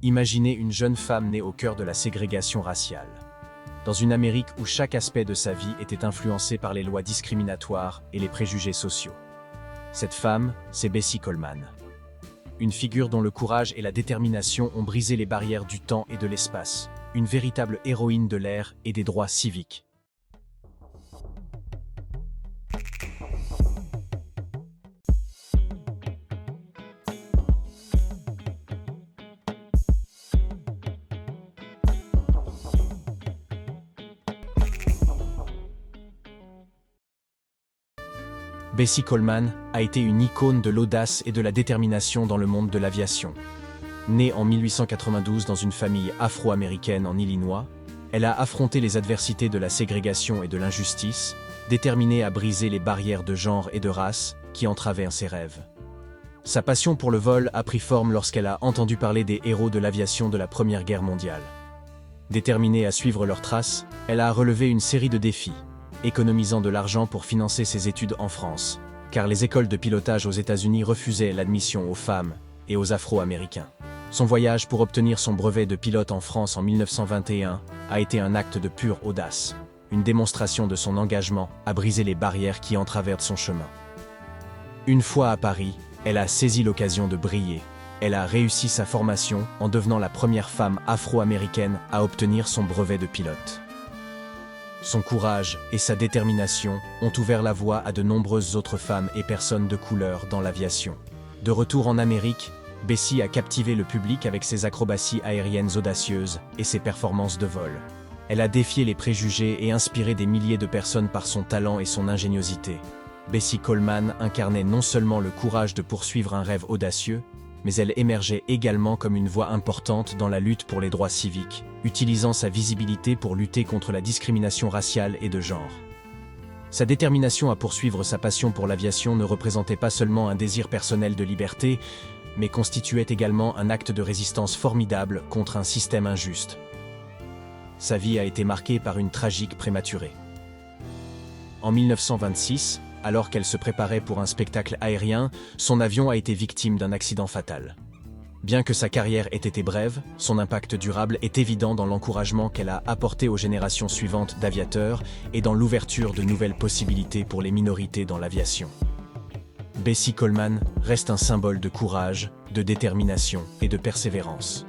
Imaginez une jeune femme née au cœur de la ségrégation raciale. Dans une Amérique où chaque aspect de sa vie était influencé par les lois discriminatoires et les préjugés sociaux. Cette femme, c'est Bessie Coleman. Une figure dont le courage et la détermination ont brisé les barrières du temps et de l'espace. Une véritable héroïne de l'ère et des droits civiques. Bessie Coleman a été une icône de l'audace et de la détermination dans le monde de l'aviation. Née en 1892 dans une famille afro-américaine en Illinois, elle a affronté les adversités de la ségrégation et de l'injustice, déterminée à briser les barrières de genre et de race qui entravaient ses rêves. Sa passion pour le vol a pris forme lorsqu'elle a entendu parler des héros de l'aviation de la Première Guerre mondiale. Déterminée à suivre leurs traces, elle a relevé une série de défis, économisant de l'argent pour financer ses études en France, car les écoles de pilotage aux États-Unis refusaient l'admission aux femmes et aux Afro-Américains. Son voyage pour obtenir son brevet de pilote en France en 1921 a été un acte de pure audace, une démonstration de son engagement à briser les barrières qui entravèrent son chemin. Une fois à Paris, elle a saisi l'occasion de briller. Elle a réussi sa formation en devenant la première femme afro-américaine à obtenir son brevet de pilote. Son courage et sa détermination ont ouvert la voie à de nombreuses autres femmes et personnes de couleur dans l'aviation. De retour en Amérique, Bessie a captivé le public avec ses acrobaties aériennes audacieuses et ses performances de vol. Elle a défié les préjugés et inspiré des milliers de personnes par son talent et son ingéniosité. Bessie Coleman incarnait non seulement le courage de poursuivre un rêve audacieux, mais elle émergeait également comme une voix importante dans la lutte pour les droits civiques, utilisant sa visibilité pour lutter contre la discrimination raciale et de genre. Sa détermination à poursuivre sa passion pour l'aviation ne représentait pas seulement un désir personnel de liberté, mais constituait également un acte de résistance formidable contre un système injuste. Sa vie a été marquée par une tragique prématurée. En 1926, alors qu'elle se préparait pour un spectacle aérien, son avion a été victime d'un accident fatal. Bien que sa carrière ait été brève, son impact durable est évident dans l'encouragement qu'elle a apporté aux générations suivantes d'aviateurs et dans l'ouverture de nouvelles possibilités pour les minorités dans l'aviation. Bessie Coleman reste un symbole de courage, de détermination et de persévérance.